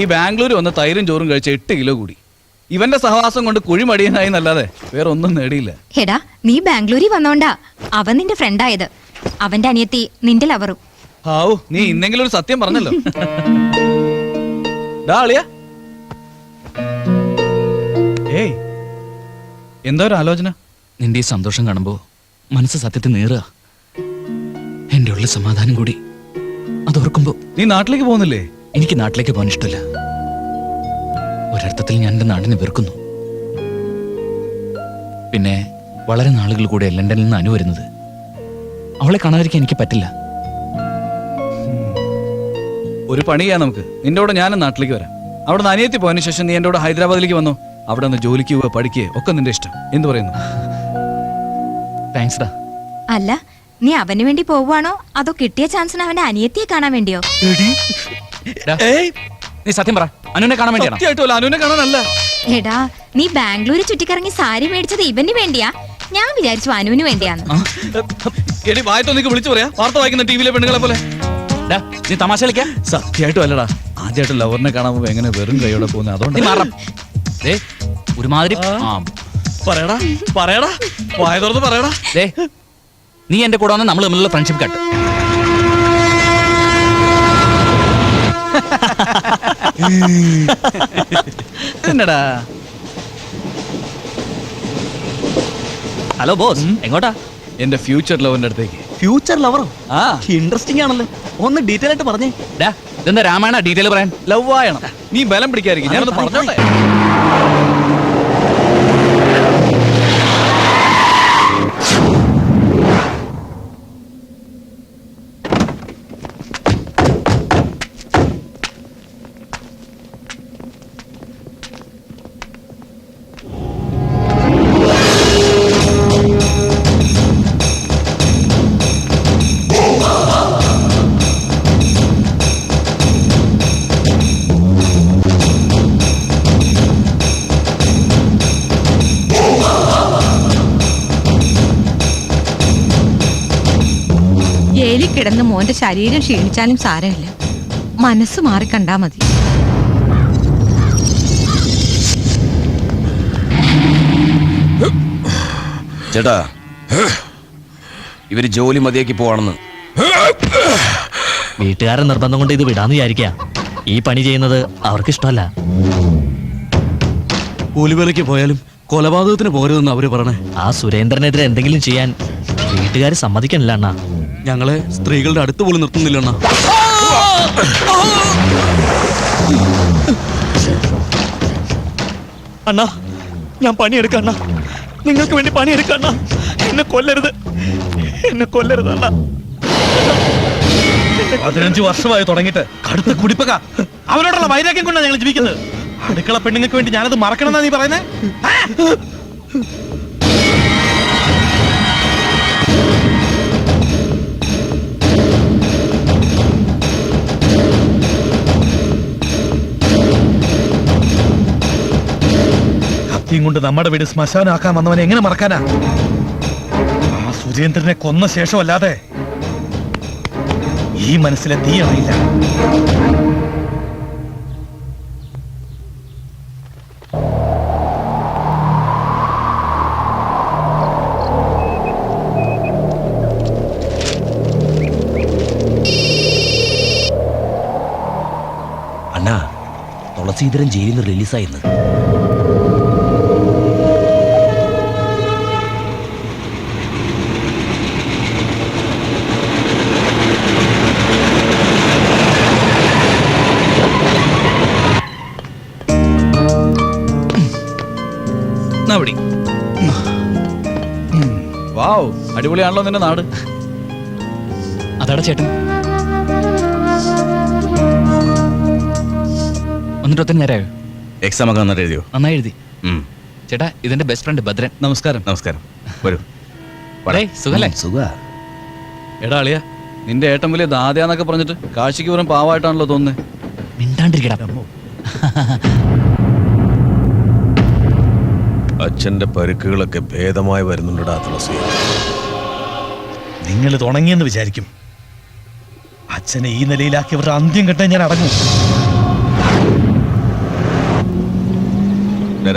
ഈ ബാംഗ്ലൂർ വന്ന് തൈരും ചോറും കഴിച്ച 8 കിലോ കൂടി. ഇവന്റെ സഹവാസം കൊണ്ട് കുഴിമടിയനായി എന്നല്ലാതെ വേറെ ഒന്നും നേടിയില്ല. എടാ, നീ ബാംഗ്ലൂരിൽ വന്നോണ്ടാ അവൻ നിന്റെ ഫ്രണ്ടായത്. അവന്റെ അനിയത്തി നിന്റെ ലവറും. ഹാവു, നീ ഇന്നെങ്കിലും ഒരു സത്യം പറഞ്ഞല്ലോ. ഏയ്, എന്താ ഒരു ആലോചന? നിന്റെ ഈ സന്തോഷം കാണുമ്പോ മനസ്സ് സത്യത്തിൽ നേറുക. എന്റെ ഉള്ളിൽ സമാധാനം കൂടി. അതോർക്കുമ്പോ. നീ നാട്ടിലേക്ക് പോകുന്നില്ലേ? എനിക്ക് നാട്ടിലേക്ക് പോകാൻ ഇഷ്ടമില്ല. ഒരർത്ഥത്തിൽ ഞാൻ എന്റെ നാടിനെ വെറുക്കുന്നു. പിന്നെ വളരെ നാളുകൾ കൂടെ ലണ്ടനിൽ നിന്ന് അനു വരുന്നത്. അവളെ കാണാതിരിക്കാൻ എനിക്ക് പറ്റില്ല. ഒരു പണി ചെയ്യാം നമുക്ക്. നിന്റെ കൂടെ ഞാനും നാട്ടിലേക്ക് വരാം. അവിടെ നിന്ന് അനിയത്തി പോയതിനു ശേഷം നീ എന്റെ കൂടെ ഹൈദരാബാദിലേക്ക് വന്നോ. അവിടെ നിന്ന് ജോലിക്ക് പോവുക, പഠിക്കുക ഒക്കെ നിന്റെ ഇഷ്ടം. എന്ത് പറയുന്നു? താങ്ക്സ് ഡാ. അല്ല, നീ അവന് വേണ്ടി പോവാണോ അതോ കിട്ടിയ ചാൻസിന് അവന്റെ അനിയത്തിയെ കാണാൻ വേണ്ടിയോ? നീ സത്യം പറ, അനുവിനെ കാണാൻ വേണ്ടിയാണോ? സത്യമായിട്ടും അനുവിനെ കാണാനല്ല. എടാ, നീ ബാംഗ്ലൂര് ചുറ്റിക്കറങ്ങി സാരി മേടിച്ചത് ഇവന് വേണ്ടിയാ. ഞാൻ വിചാരിച്ചു അനുവിന് വേണ്ടിയാന്ന്. എടി, വായത്തൊന്നിക്ക് വിളിച്ചു പറയാ. വാർത്ത വായിക്കുന്ന ടിവിയിലെ പെണ്ണുങ്ങളെ പോലെ. നീ തമാശ കളിക്കാ? സത്യമായിട്ടും അല്ലടാ. ആദ്യമായിട്ട് ലവറിനെ കാണാൻ പോകുമ്പോ എങ്ങനെ വെറും കൈയോടെ പോകുന്നത്? അതുകൊണ്ട് ഒരുമാതിരി പറയടാ, പറയടാ, വായ തുറന്ന് പറയടാ. നീ എന്റെ കൂടെ വന്ന് നമ്മൾ തമ്മിലുള്ള ഫ്രണ്ട്ഷിപ്പ് കട്ട്. എന്നടാ? ഹലോ ബോസ്, എങ്ങോട്ടാ? എന്റെ ഫ്യൂച്ചർ ലവറിന്റെ അടുത്തേക്ക്. ഫ്യൂച്ചർ ലവറോ? ആ, ഇൻട്രസ്റ്റിംഗ് ആണല്ലോ. ഒന്ന് ഡീറ്റെയിൽ ആയിട്ട് പറഞ്ഞേ. ഇതെന്താ രാമായണ ഡീറ്റെയിൽ പറയാൻ? ലവ് ആയണം. നീ ബലം പിടിക്കാതിരിക്കും. ഞാനത് പറഞ്ഞോട്ടെ. ജയിലിൽ കിടന്ന് മോന്റെ ശരീരം ക്ഷീണിച്ചാലും സാരമില്ല, മനസ്സ് മാറിക്കണ്ടാ മതി. ചേട്ടാ, ഇവര് ജോലി മതിയാക്കി പോവാണെന്ന്. വീട്ടുകാരൻ നിർബന്ധം കൊണ്ട് ഇത് വിടാന്ന് വിചാരിക്കാം. ഈ പണി ചെയ്യുന്നത് അവർക്ക് ഇഷ്ടമല്ല. കൂലിവേലയ്ക്ക് പോയാലും കൊലപാതകത്തിന് പോരുതെന്ന് അവര് പറഞ്ഞേ. ആ സുരേന്ദ്രനെതിരെ എന്തെങ്കിലും ചെയ്യാൻ വീട്ടുകാർ സമ്മതിക്കണില്ല അണ്ണാ. ഞങ്ങളെ സ്ത്രീകളുടെ അടുത്ത് പോലും നിർത്തുന്നില്ല അണ്ണാ. അണ്ണാ, ഞാൻ പണിയെടുക്കണ്ണ, നിങ്ങൾക്ക് വേണ്ടി പണിയെടുക്കണ്ണ. എന്നെ കൊല്ലരുത്, എന്നെ കൊല്ലരുത് അണ്ണാ. 15 വർഷമായി തുടങ്ങിയിട്ട് കടുത്ത കുടിപ്പക. അവനോടുള്ള വൈരാഗ്യം കൊണ്ടാണ് ഞങ്ങൾ ജീവിക്കുന്നത്. അടുക്കള പെണ്ണുങ്ങൾക്ക് വേണ്ടി ഞാനത് മറക്കണമെന്നാ നീ പറയുന്നേ? കത്തിയും കൊണ്ട് നമ്മുടെ വീട് ശ്മശാനാക്കാൻ വന്നവനെ എങ്ങനെ മറക്കാനാ? ആ സുരേന്ദ്രനെ കൊന്ന ശേഷമല്ലാതെ ഈ മനസ്സിലെ തീ അറിയില്ല. അണ്ണാ, തുളസീധരൻ ജയിലിൽ നിന്ന് റിലീസായിരുന്നു. വാവ്, അടിപൊളിയാണല്ലോ നിന്റെ നാട്. അതാടാ ചേട്ടൻ. വന്നിട്ട് ഒത്തിരി നേരമായോ? എക്സാം ഒക്കെ നന്നായിട്ട് എഴുതിയോ? നന്നായി എഴുതി. ചേട്ടാ, ഇതെന്റെ ബെസ്റ്റ് ഫ്രണ്ട് ഭദ്രൻ. നമസ്കാരം. നമസ്കാരം. വരൂ. സുഖല്ലേ? സുഖ. എടാ അളിയ, നിന്റെ ഏട്ടൻ വലിയ ദാദ്യാന്നൊക്കെ പറഞ്ഞിട്ട് കാശിക്ക് വെറും പാവായിട്ടാണല്ലോ തോന്നുന്നത്. മിണ്ടാണ്ടിരിക്കടാ. അച്ഛന്റെ പരുക്കുകളൊക്കെ ഭേദമായി വരുന്നുണ്ടടാ തുളസി. നിങ്ങൾ തുടങ്ങിയെന്ന് വിചാരിക്കും. അച്ഛനെ ഈ നിലയിലാക്കിയവരുടെ അന്ത്യം കെട്ടാൻ ഞാൻ അടങ്ങും.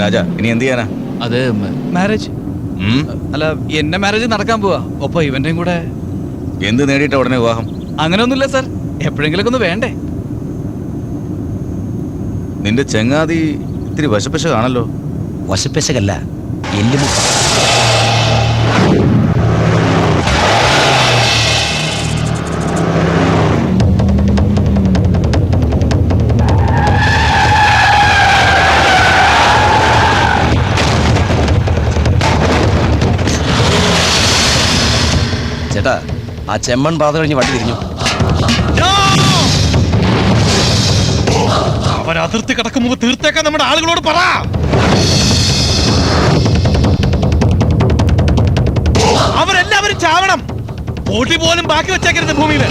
രാജ ഇനി എന്ത് ചെയ്യാനാ? അത് മാരേജ് ഉം? അല്ല, എന്റെ മാരേജ് നടക്കാൻ പോവാ. ഒപ്പം ഇവന്റെയും കൂടെ. എന്ത് നേടിയിട്ട ഉടനെ വിവാഹം? അങ്ങനെയൊന്നുമില്ല സാർ, എപ്പോഴെങ്കിലൊക്കെ ഒന്ന് വേണ്ടേ? നിന്റെ ചങ്ങാതി ഇത്തിരി വശപ്പശ കാണല്ലോ. വശപ്പശകല്ല, എല്ലുമുട്ട. ചേട്ടാ, ആ ചെമ്മൺ പാത കഴിഞ്ഞ് വണ്ടി തിരിഞ്ഞു. അവൻ അതിർത്തി കടക്കും മുമ്പ് തീർത്തേക്കാൻ നമ്മുടെ ആളുകളോട് പറ. അവരെല്ലാവരും ചാവണം. പൊടി പോലും ബാക്കി വെച്ചേക്കരുത് ഭൂമിയില്.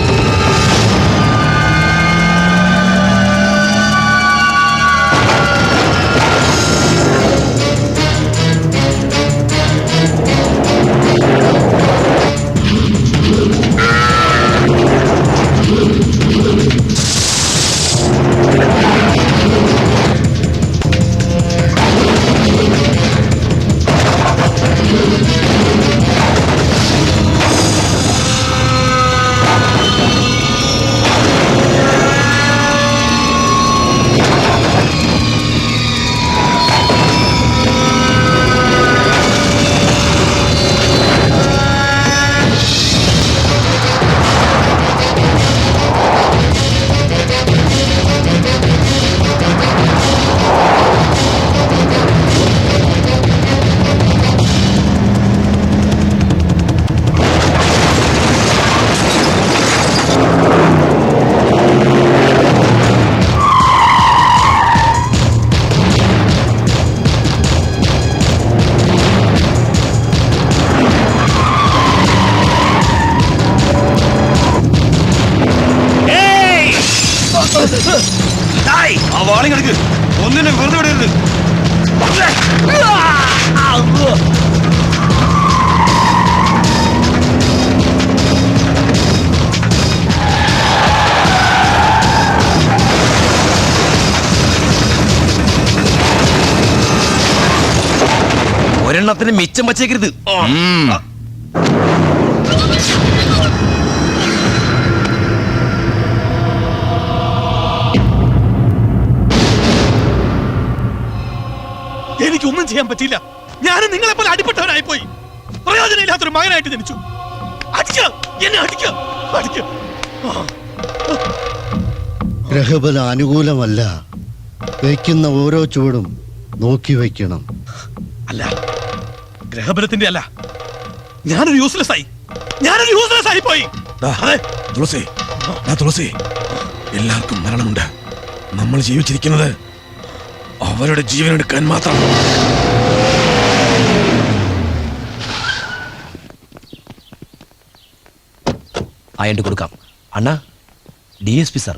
ആ വാളിങ്ങെടുക്ക്, ഒന്നിനെ വെറുതെ വിടരുത്. ഒരെണ്ണത്തിന് മിച്ചം വച്ചേക്കരുത്. എനിക്കൊന്നും ചെയ്യാൻ പറ്റില്ല. ഞാനും നിങ്ങളെ പോലെ അടിപ്പെട്ടവനായി പോയി. പ്രയോജനമില്ലാത്തൊരു മകനായിട്ട് ജനിച്ചു. അടിക്കുക, എന്നെ അടിക്കുക, അടിക്കുക. ഗ്രഹബല അനുകൂലമല്ല. വയ്ക്കുന്ന ഓരോ ചുവടും നോക്കി വയ്ക്കണം. അല്ല, ഗ്രഹബലത്തിന്റെ അല്ല, ഞാനൊരു യൂസ്ലെസ് ആയി പോയി. തുളസി, തുളസി, എല്ലാവർക്കും മരണമുണ്ട്. നമ്മൾ ജീവിച്ചിരിക്കുന്നത് അവരുടെ ജീവനെടുക്കാൻ മാത്രം. ആയണ്ട് കൊടുക്കാം. അണ്ണാ, DSP സാർ.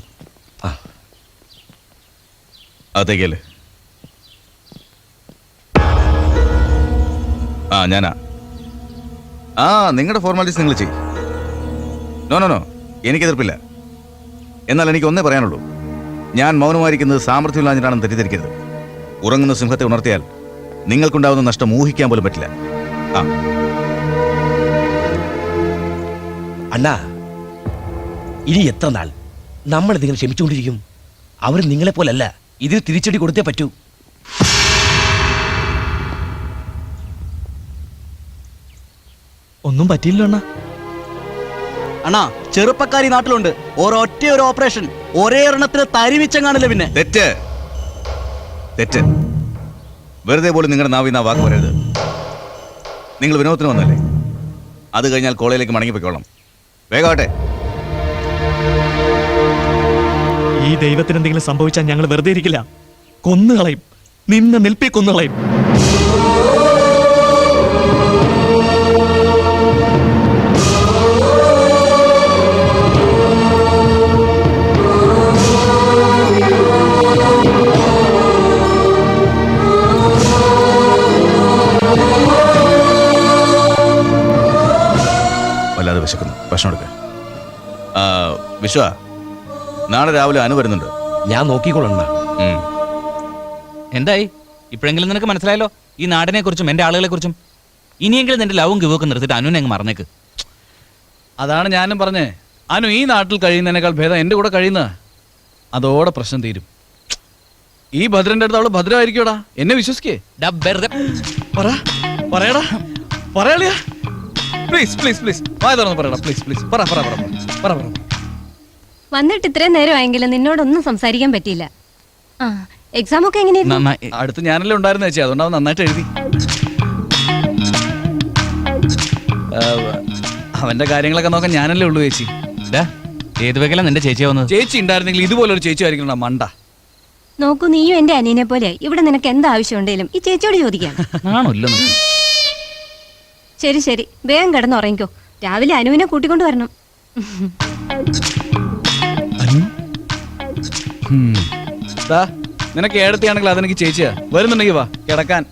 അതേക്കല്ലേ? ആ ഞാനാ. നിങ്ങളുടെ ഫോർമാലിറ്റീസ് നിങ്ങൾ ചെയ്യും. നോ, എനിക്ക് എതിർപ്പില്ല. എന്നാൽ എനിക്ക് ഒന്നേ പറയാനുള്ളൂ. ഞാൻ മൗനമായിരിക്കുന്നത് സാമർഥ്യമില്ലാഞ്ഞിട്ടാണെന്ന് തെറ്റിദ്ധരിക്കരുത്. ഉറങ്ങുന്ന സിംഹത്തെ ഉണർത്തിയാൽ നിങ്ങൾക്കുണ്ടാവുന്ന നഷ്ടം ഊഹിക്കാൻ പോലും പറ്റില്ല. അണ്ണാ, ഇനി എത്ര നാൾ നമ്മൾ നിങ്ങൾ ക്ഷമിച്ചുകൊണ്ടിരിക്കും? അവർ നിങ്ങളെ പോലല്ല, ഇതിൽ തിരിച്ചടി കൊടുത്തേ പറ്റൂ. ഒന്നും പറ്റിയില്ല അണ്ണാ. അണ്ണാ, ചെറുപ്പക്കാരി നാട്ടിലുണ്ട്. ഒരൊറ്റ ഒരു ഓപ്പറേഷൻ ഒരേ എണ്ണത്തിന് തരിമിച്ചം കാണില്ല. പിന്നെ തെറ്റ്. വെറുതെ പോലും നിങ്ങളുടെ നാവിന്ന് ആ വാക്ക് പറയരുത്. നിങ്ങൾ വിനോദത്തിന് വന്നല്ലേ? അത് കഴിഞ്ഞാൽ കോളേജിലേക്ക് മടങ്ങിപ്പോയിക്കോളാം. വേഗമാട്ടെ. ഈ ദൈവത്തിന് എന്തെങ്കിലും സംഭവിച്ചാൽ ഞങ്ങൾ വെറുതെ ഇരിക്കില്ല. കൊന്നുകളയും, നിന്നെ നിൽപ്പി കൊന്നുകളയും. വല്ലാതെ വിശക്കുന്നു, ഭക്ഷണം എടുക്ക. വിശ്വ, നാളെ രാവിലെ അനു വരുന്നുണ്ട്. ഞാൻ നോക്കിക്കോളണ്ണ. എന്തായി? ഇപ്പോഴെങ്കിലും നിനക്ക് മനസ്സിലായല്ലോ ഈ നാടിനെ കുറിച്ചും എന്റെ ആളുകളെ കുറിച്ചും. ഇനിയെങ്കിലും നിന്റെ ലവും ഗിവൊക്കെ നിർത്തിയിട്ട് അനുവിനെ അങ്ങ് മറന്നേക്ക്. അതാണ് ഞാനും പറഞ്ഞേ, അനു ഈ നാട്ടിൽ കഴിയുന്നതിനേക്കാൾ ഭേദം എൻ്റെ കൂടെ കഴിയുന്ന. അതോടെ പ്രശ്നം തീരും. ഈ ഭദ്രന്റെ അടുത്ത് അവള് ഭദ്രമായിരിക്കോടാ, എന്നെ വിശ്വസിക്കേ. ഡാ വെറുതെ പറയടാ, പറയാളിയാ, പ്ലീസ് പ്ലീസ് പ്ലീസ്, വായ തുറന്ന് പറയടാ, പ്ലീസ് പ്ലീസ്, പറ പറ പറ പറ പറ. വന്നിട്ട് ഇത്രയും നേരമായെങ്കിലും നിന്നോടൊന്നും സംസാരിക്കാൻ പറ്റിയില്ല. ആ എക്സാം ഒക്കെ എങ്ങനെയായിരുന്നു? നന്നായി. അടുത്ത് ഞാനല്ലേ ഉണ്ടായിരുന്ന ചേച്ചി, അതുകൊണ്ട് അവൻ നന്നായിട്ട് എഴുതി. അവന്റെ കാര്യങ്ങളൊക്കെ നോക്കാൻ ഞാനല്ലേ ഉള്ളൂ ചേച്ചി. ഡാ, ഏത് വകയിലാ നിന്റെ ചേച്ചിയാ വന്നത്? ചേച്ചി ഉണ്ടായിരുന്നെങ്കിൽ ഇതുപോലൊരു ചേച്ചി ആയിരിക്കണം മണ്ട. നോക്കൂ, നീയും എന്റെ അനിയനെ പോലെ ഇവിടെ നിനക്ക് എന്താ ആവശ്യം ഉണ്ടെങ്കിലും ഈ ചേച്ചിയോട് ചോദിക്കാം. ആണോ ഇല്ല നിനക്ക്? ശരി ശരി, വേഗം കിടന്നുറങ്ങിക്കോ. രാവിലെ അനുവിനെ കൂട്ടിക്കൊണ്ട് വരണം. നിനക്ക് ഏടത്തിയാണെങ്കിൽ അതെനിക്ക് ചേച്ചിയാ. വരുന്നുണ്ടെങ്കിൽ വാ കിടക്കാൻ.